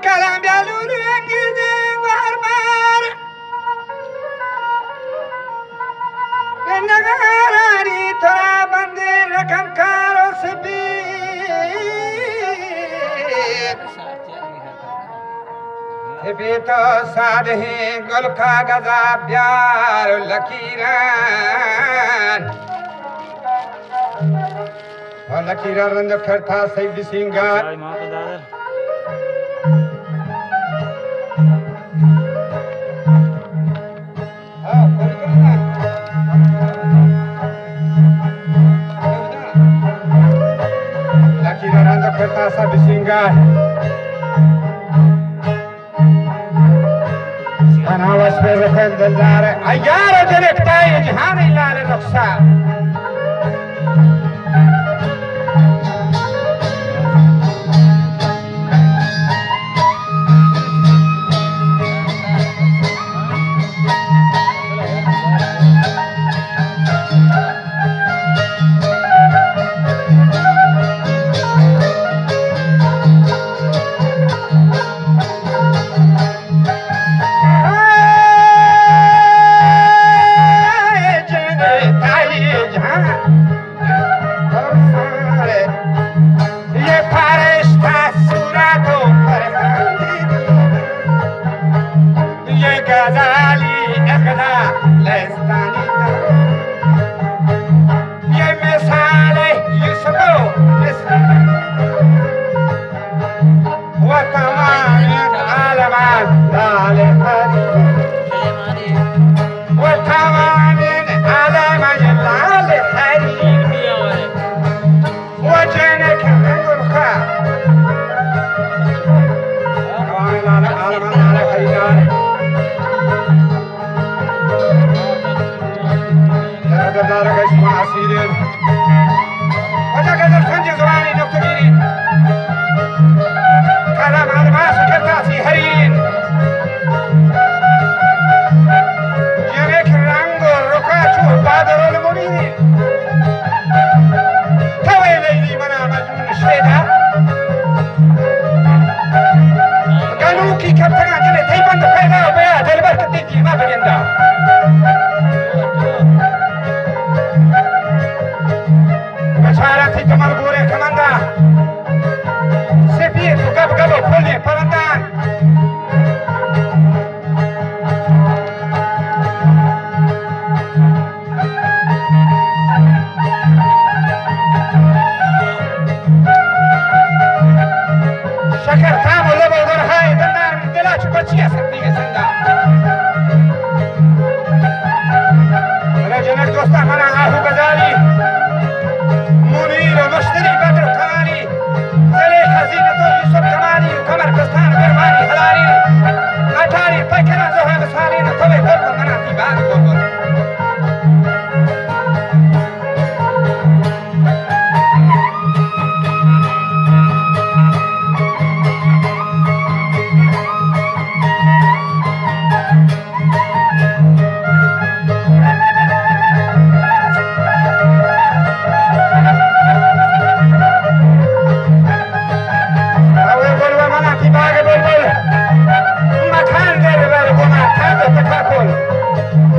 kalam ya lulu ngidi warmar nagari thora bande rakam karo sabi sabi to saad hai gul ka gaza pyar lakiran और लकीरा रंग करता सैद सिंगार लकीरा रंग करता सैद सिंगार अनावश पे रखल दिलदार अयार जरकता है जहान इलाल रक्षा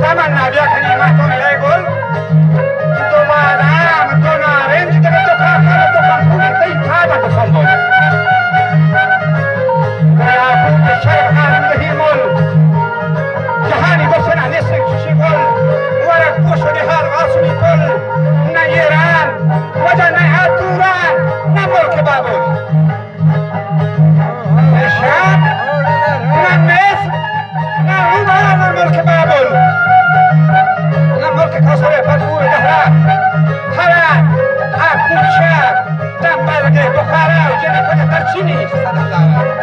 تمنا بیا کلماتون لیگل تو بادام تو نارنج دیگه تو کافر تو کامپونی تی تابا تو سنبول گیا بود شرق آمده مول جهانی گسنا نسک چشی گل ورق پوشونی حال واسونی پل نه ایران وجه نه اتوران نه ملک بابل نه شام نه مصر نه عمان نه ملک بابل نه ملک کسر فتور دهرا حرام آبود شاب دنبالگه بخارا و جنه کجا درچینی صدالله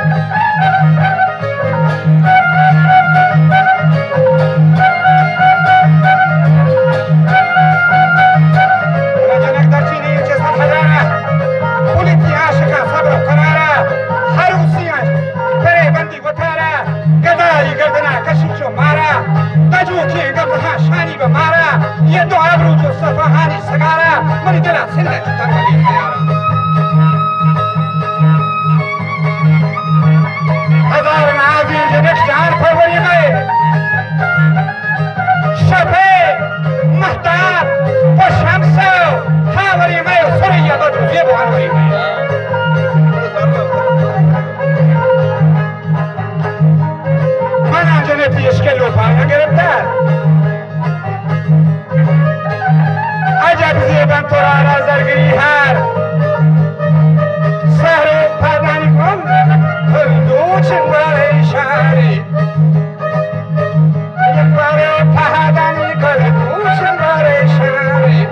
ये तो आबरू जो सफाहानी सगारा मरी दिला सिंदा जुतार वाली खयारा हजार नाजी जनक जान फरवरी में शफे महताब व शमसो हावरी में सुरिया बदर ये बुआनवरी में मना जनती इश्केलो पाया गिरफ्तार عجب زیبان تو را زرگی هر سهر پدنی کن هندو چنگواره شهری یک باره پهدنی کن هندو چنگواره شهری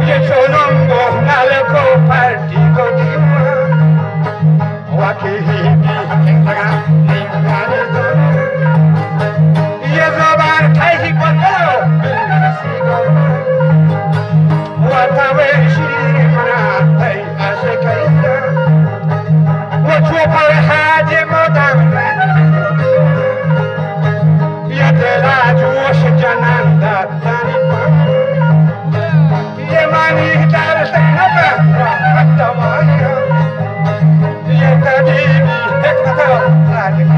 یه چونم گفت نلکو پرتی کو دیوان وکی هیدی کنگا نیمانی دون یه زبان تایهی بندلو بلنسی گفت وتوشي مناطي أشكيدا وتشوف الحاج مدام يدلا جوش جنان داتاني يماني دارت نبا والدوايا يتديني حكمة صادق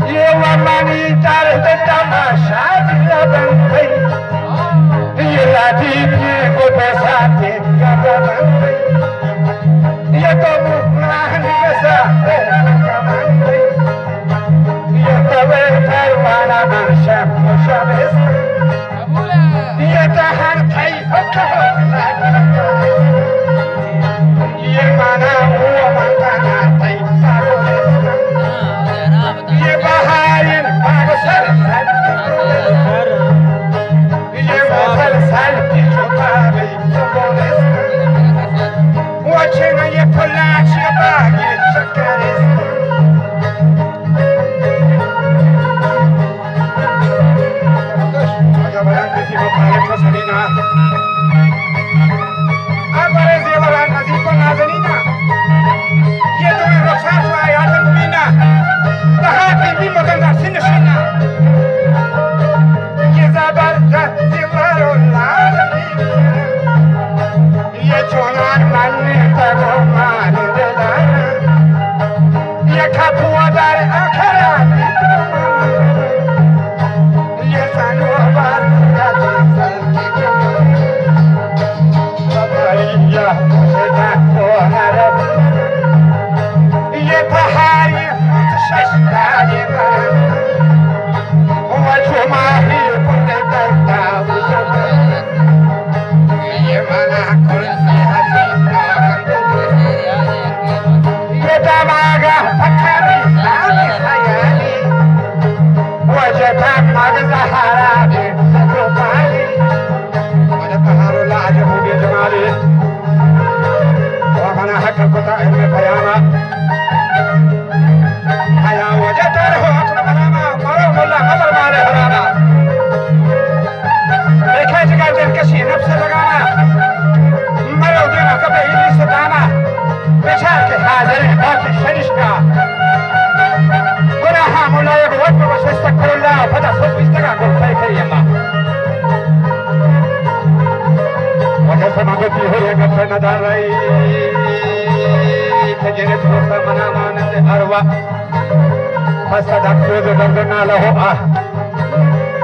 يوماني دارت التماشات لبنتي Latifi ko pesate ya babante ya to muhani kasa kamante ya tawe parwana mansham shabes ya tahan thai fakho ye mana huwa mantana thai ye baharin bagsar Watching on your collage, your baggage, your carries.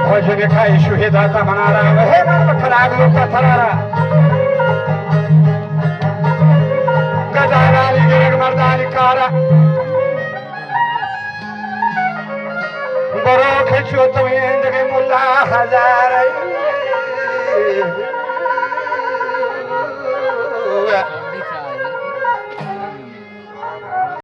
भोजन खाई शुहिदाता मनारा वहे मन खराग लोका थरारा गदाराली गिरग मर्दानी कारा बरो खिचो तुम्हें मुल्ला हजार